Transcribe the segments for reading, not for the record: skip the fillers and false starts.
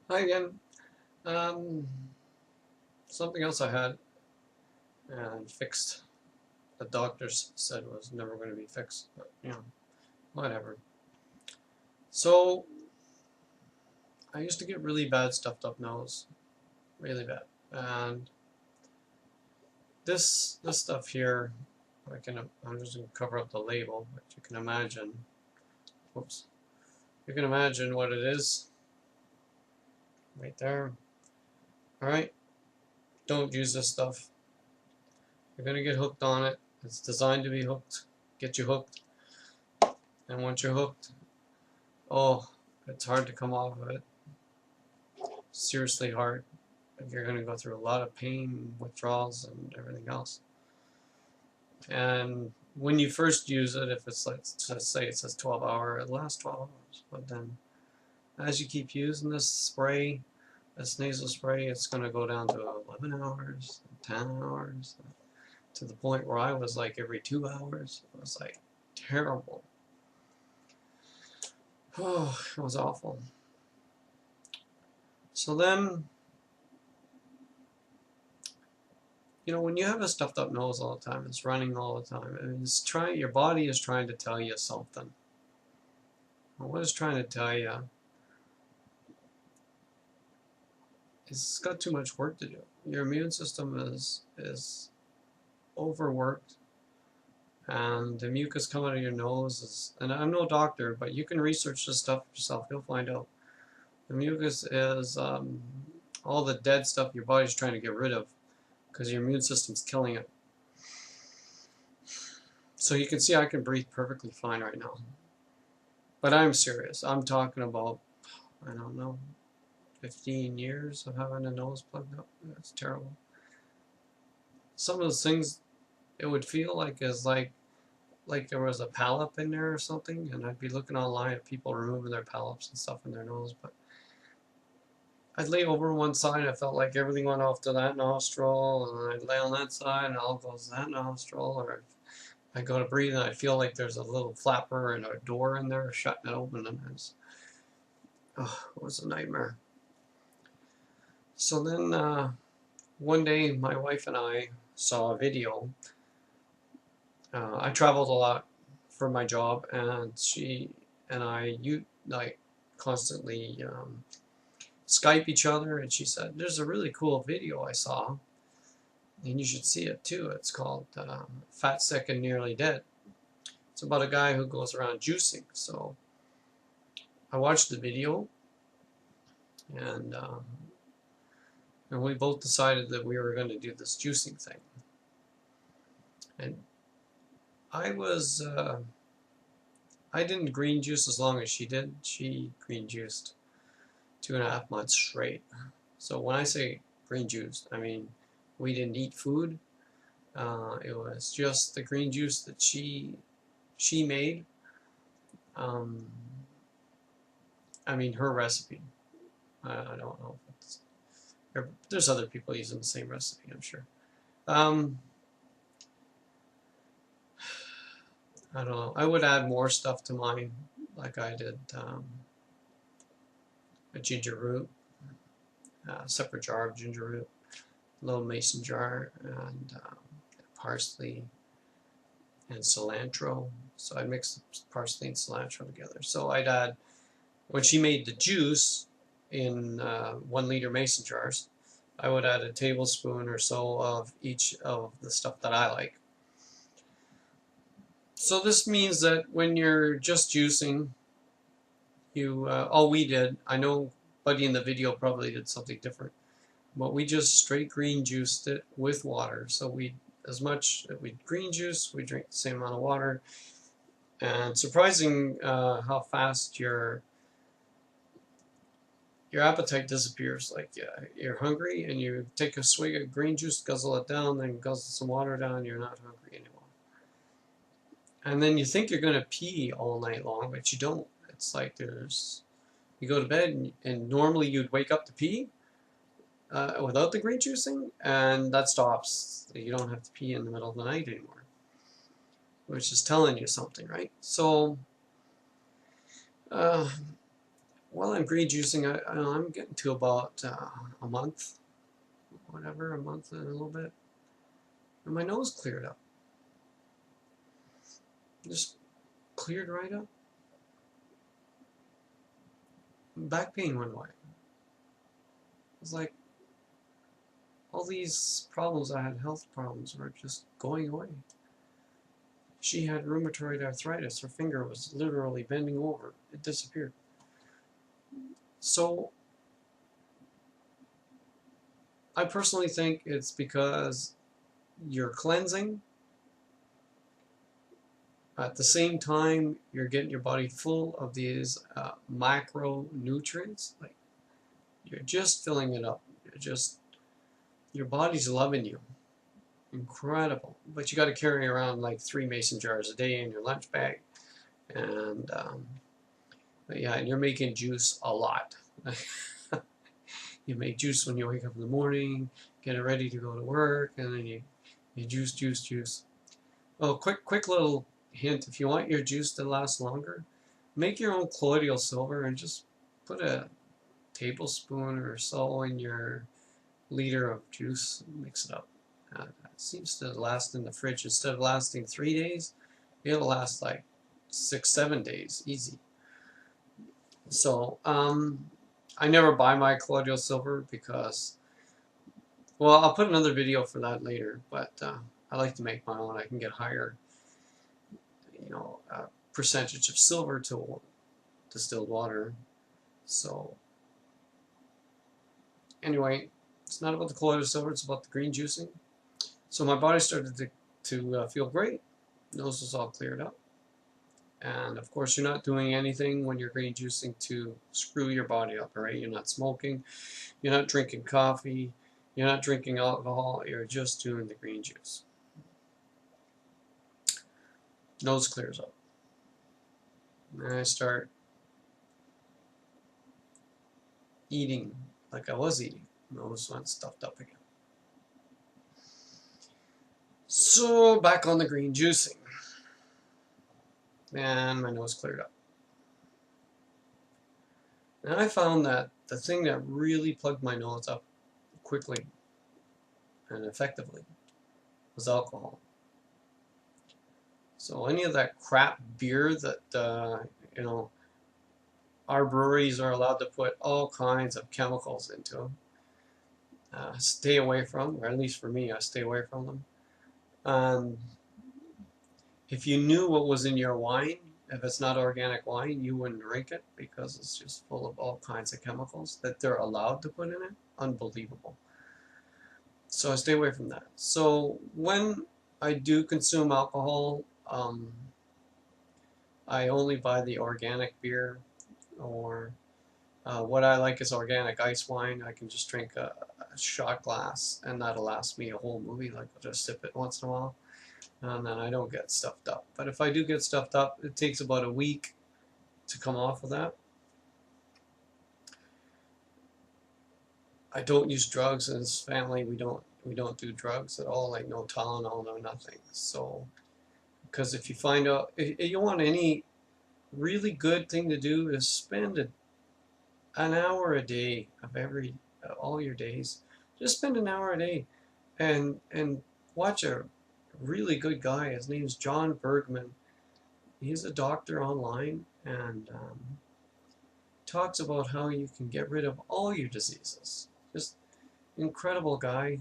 Hi again. Um, Something else I had and fixed. The doctors said was never going to be fixed, but whatever. So I used to get really bad stuffed up nose, really bad, and this stuff here, I'm just going to cover up the label, but you can imagine. Whoops. You can imagine what it is, right there. All right. Don't use this stuff. You're going to get hooked on it. It's designed to be hooked, get you hooked, and once you're hooked, oh, it's hard to come off of it. Seriously hard. You're going to go through a lot of pain, withdrawals, and everything else. And when you first use it, if it's like, let's say it says 12 hour, it lasts 12 hours. But then as you keep using this spray, this nasal spray, it's going to go down to 11 hours, 10 hours, to the point where I was like every 2 hours. It was like terrible. Oh, it was awful. So then, when you have a stuffed up nose all the time, it's running all the time, and your body is trying to tell you something. And what it's trying to tell you is it's got too much work to do. Your immune system is overworked, and the mucus coming out of your nose is, and I'm no doctor, but you can research this stuff yourself. You'll find out. The mucus is all the dead stuff your body's trying to get rid of because your immune system's killing it. So you can see I can breathe perfectly fine right now. But I'm serious. I'm talking about, I don't know, 15 years of having a nose plugged up. That's terrible. Some of those things, it would feel like is like there was a polyp in there or something, and I'd be looking online at people removing their polyps and stuff in their nose, but I'd lay over on one side and I felt like everything went off to that nostril, and I'd lay on that side and it all goes to that nostril, or I go to breathe and I feel like there's a little flapper and a door in there shutting it open, and it was a nightmare. So then one day my wife and I saw a video. I traveled a lot for my job, and she and I like constantly Skype each other, and she said, "There's a really cool video I saw, and you should see it too. It's called Fat, Sick, and Nearly Dead. It's about a guy who goes around juicing." So I watched the video, and we both decided that we were going to do this juicing thing. And I didn't green juice as long as she did. She green juiced 2.5 months straight. So when I say green juice, I mean we didn't eat food. It was just the green juice that she made. Um, I mean her recipe. I don't know if it's, there's other people using the same recipe, I'm sure. Um, I don't know. I would add more stuff to mine, like I did a ginger root, a separate jar of ginger root, a little mason jar, and parsley and cilantro. So I'd mix parsley and cilantro together. So I'd add, when she made the juice in 1 liter mason jars, I would add a tablespoon or so of each of the stuff that I like. So this means that when you're just juicing, all we did, I know Buddy in the video probably did something different, but we just straight green juiced it with water. So we green juice, we drink the same amount of water, and surprising how fast your appetite disappears. Like you're hungry and you take a swig of green juice, guzzle it down, then guzzle some water down, you're not hungry anymore. And then you think you're going to pee all night long, but you don't. It's like you go to bed and normally you'd wake up to pee without the green juicing, and that stops. You don't have to pee in the middle of the night anymore, which is telling you something, right? So while I'm green juicing, I'm getting to about a month, whatever, a month and a little bit, and my nose cleared up. Just cleared right up. Back pain went away. It was like all these problems I had, health problems, were just going away. She had rheumatoid arthritis. Her finger was literally bending over. It disappeared. So I personally think it's because you're cleansing. At the same time, you're getting your body full of these macronutrients. Like, you're just filling it up. Your body's loving you. Incredible. But you got to carry around like 3 mason jars a day in your lunch bag. And but yeah, and you're making juice a lot. You make juice when you wake up in the morning, get it ready to go to work, and then you juice. Oh, quick little hint: if you want your juice to last longer, make your own colloidal silver and just put a tablespoon or so in your liter of juice. Mix it up. It seems to last in the fridge. Instead of lasting 3 days, it'll last like 6-7 days, easy. So I never buy my colloidal silver because, well, I'll put another video for that later, but I like to make my own. I can get higher, percentage of silver to distilled water. So anyway, it's not about the colloidal silver, it's about the green juicing. So my body started to feel great. Nose was all cleared up. And of course, you're not doing anything when you're green juicing to screw your body up, right? You're not smoking, you're not drinking coffee, you're not drinking alcohol, you're just doing the green juice. Nose clears up. And I start eating like I was eating. Nose went stuffed up again. So back on the green juicing. And my nose cleared up. And I found that the thing that really plugged my nose up quickly and effectively was alcohol. So any of that crap beer that, our breweries are allowed to put all kinds of chemicals into them, stay away from, or at least for me, I stay away from them. If you knew what was in your wine, if it's not organic wine, you wouldn't drink it because it's just full of all kinds of chemicals that they're allowed to put in it. Unbelievable. So I stay away from that. So when I do consume alcohol, I only buy the organic beer, or what I like is organic ice wine. I can just drink a shot glass and that'll last me a whole movie. Like, I'll just sip it once in a while. And then I don't get stuffed up. But if I do get stuffed up, it takes about a week to come off of that. I don't use drugs in this family. We don't do drugs at all, like no Tylenol, no nothing. So, because if you find out, if you want any really good thing to do is spend an hour a day of all your days. Just spend an hour a day and watch a really good guy. His name's John Bergman. He's a doctor online and talks about how you can get rid of all your diseases. Just incredible guy.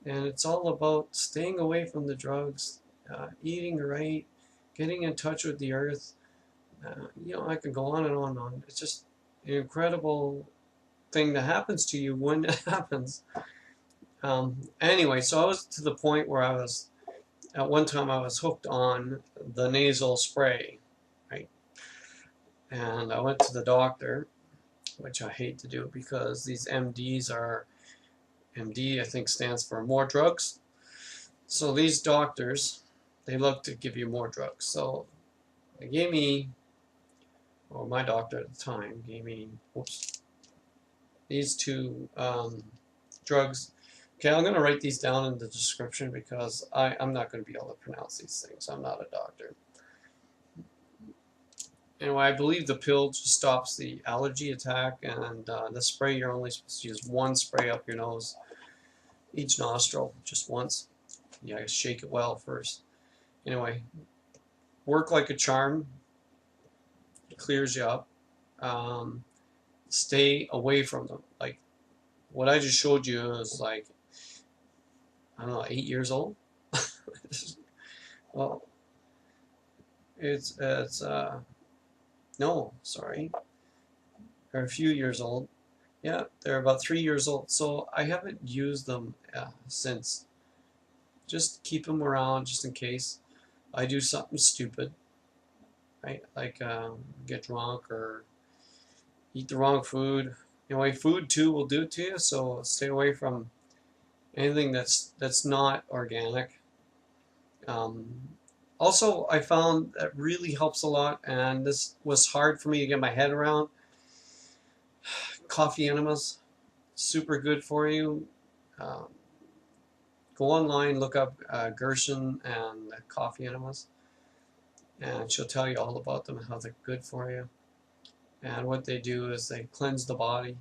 And it's all about staying away from the drugs, eating right, getting in touch with the earth. I can go on and on and on. It's just an incredible thing that happens to you when it happens. Anyway, so I was to the point where at one time I was hooked on the nasal spray, right? And I went to the doctor, which I hate to do because these MDs MD I think stands for more drugs. So these doctors, they love to give you more drugs. So they gave me, or my doctor at the time gave me, these two drugs. Okay, I'm going to write these down in the description because I'm not going to be able to pronounce these things. I'm not a doctor. Anyway, I believe the pill just stops the allergy attack, and the spray, you're only supposed to use one spray up your nose, each nostril, just once. Yeah, shake it well first. Anyway, work like a charm. It clears you up. Stay away from them. Like what I just showed you is like, I don't know, 8 years old. Well, it's no, sorry, they're a few years old. Yeah, they're about 3 years old. So I haven't used them since. Just keep them around just in case I do something stupid, right? Like get drunk or eat the wrong food. Anyway, food too will do it to you. So stay away from anything that's not organic. Also, I found that really helps a lot, and this was hard for me to get my head around. Coffee enemas, super good for you. Um, Go online, look up Gerson and coffee enemas, and she'll tell you all about them and how they're good for you. And what they do is they cleanse the body.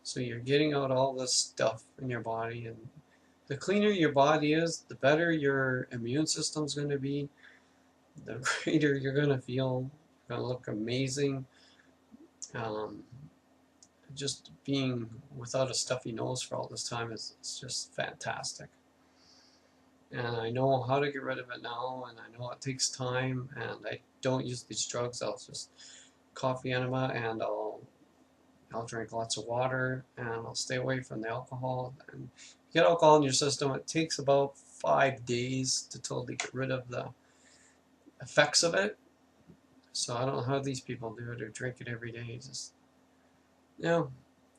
So you're getting out all this stuff in your body, and the cleaner your body is, the better your immune system's going to be, the greater you're going to feel. You're going to look amazing. Just being without a stuffy nose for all this time is just fantastic. And I know how to get rid of it now, and I know it takes time, and I don't use these drugs. I'll just coffee enema, and I'll drink lots of water, and I'll stay away from the alcohol. And you get alcohol in your system, it takes about 5 days to totally get rid of the effects of it. So I don't know how these people do it or drink it every day. Just, you know,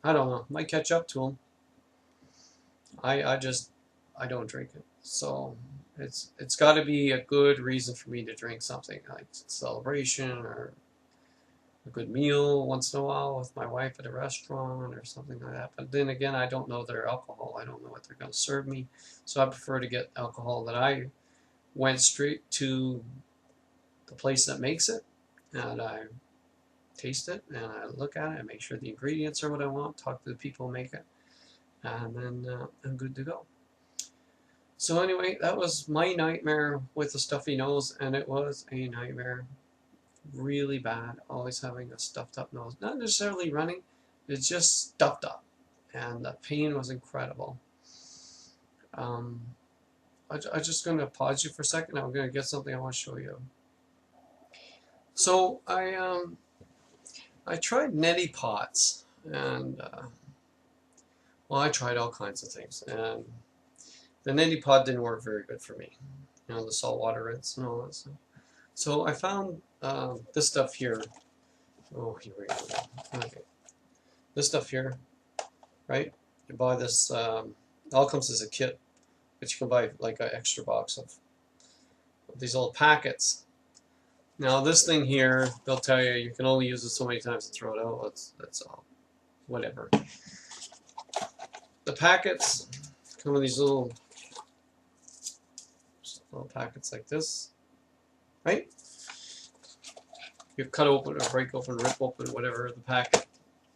I don't know. Might catch up to them. I don't drink it. So it's got to be a good reason for me to drink something, like celebration or a good meal once in a while with my wife at a restaurant or something like that. But then again, I don't know their alcohol. I don't know what they're going to serve me. So I prefer to get alcohol that I went straight to the place that makes it, and I taste it, and I look at it and make sure the ingredients are what I want, talk to the people who make it, and then I'm good to go. So anyway, that was my nightmare with a stuffy nose, and it was a nightmare. Really bad, always having a stuffed up nose. Not necessarily running, it's just stuffed up, and the pain was incredible. I'm just going to pause you for a second. I'm going to get something I want to show you. So I tried neti pots, and well, I tried all kinds of things, and the neti pot didn't work very good for me. You know, the saltwater rinse and all that stuff. So I found this stuff here. Oh, here we go. Okay, this stuff here, right? You buy this. It all comes as a kit, but you can buy like an extra box of these old packets. Now this thing here, they'll tell you you can only use it so many times to throw it out. That's all. Whatever. The packets come with these little packets like this, right? You cut open or break open, rip open, whatever the packet,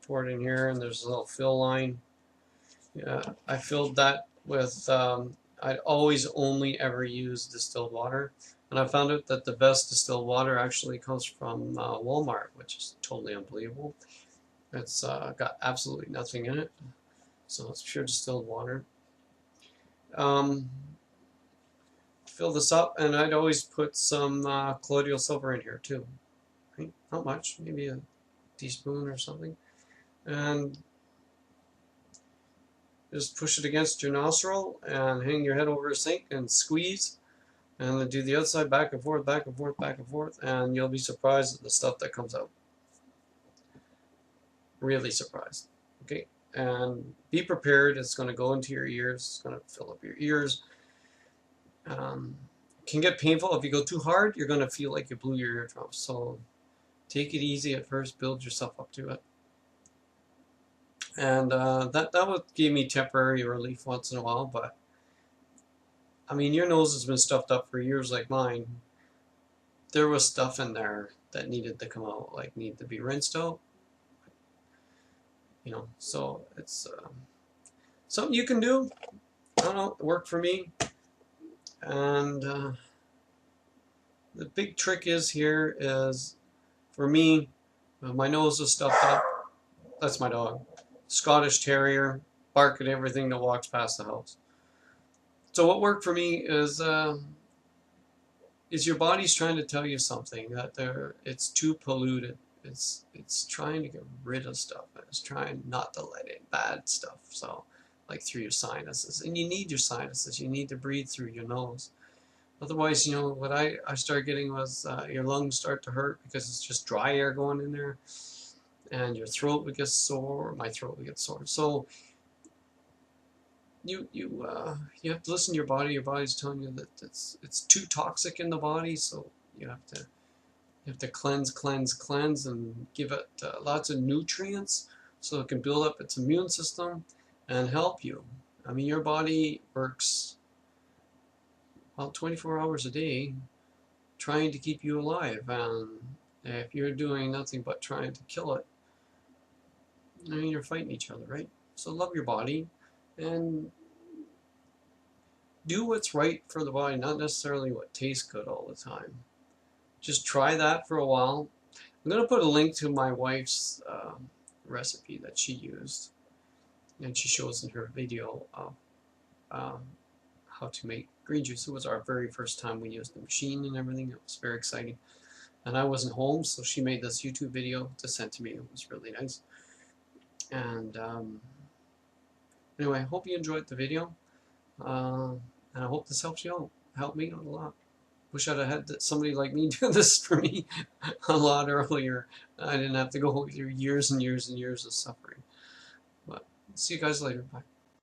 pour it in here, and there's a little fill line. Yeah, I filled that with, I'd always only ever use distilled water, and I found out that the best distilled water actually comes from Walmart, which is totally unbelievable. It's got absolutely nothing in it, so it's pure distilled water. Fill this up, and I'd always put some colloidal silver in here too. Right? Not much, maybe a teaspoon or something, and just push it against your nostril and hang your head over a sink and squeeze, and then do the other side back and forth, back and forth, back and forth, and you'll be surprised at the stuff that comes out. Really surprised. Okay, and be prepared. It's going to go into your ears. It's going to fill up your ears. Can get painful. If you go too hard, you're going to feel like you blew your eardrums. So take it easy at first. Build yourself up to it. And that would give me temporary relief once in a while. But I mean, your nose has been stuffed up for years like mine. There was stuff in there that needed to come out, like need to be rinsed out. You know, so it's something you can do. I don't know, it worked for me. And the big trick is here is, for me, my nose is stuffed up. That's my dog. Scottish Terrier, bark at everything that walks past the house. So what worked for me is your body's trying to tell you something, that it's too polluted. It's trying to get rid of stuff. It's trying not to let in bad stuff. So, like through your sinuses, and you need your sinuses. You need to breathe through your nose. Otherwise, you know, what I started getting was your lungs start to hurt because it's just dry air going in there, and your throat would get sore. My throat would get sore. So you have to listen to your body. Your body's telling you that it's too toxic in the body. So you have to cleanse, and give it lots of nutrients so it can build up its immune system and help you. I mean, your body works about 24 hours a day trying to keep you alive, and if you're doing nothing but trying to kill it, I mean, you're fighting each other, right? So love your body and do what's right for the body, not necessarily what tastes good all the time. Just try that for a while. I'm going to put a link to my wife's recipe that she used, and she shows in her video how to make green juice. It was our very first time we used the machine and everything. It was very exciting. And I wasn't home, so she made this YouTube video to send to me. It was really nice. And anyway, I hope you enjoyed the video. And I hope this helps you out. Helped me out a lot. Wish I'd have had somebody like me do this for me a lot earlier. I didn't have to go through years and years and years of suffering. But see you guys later. Bye.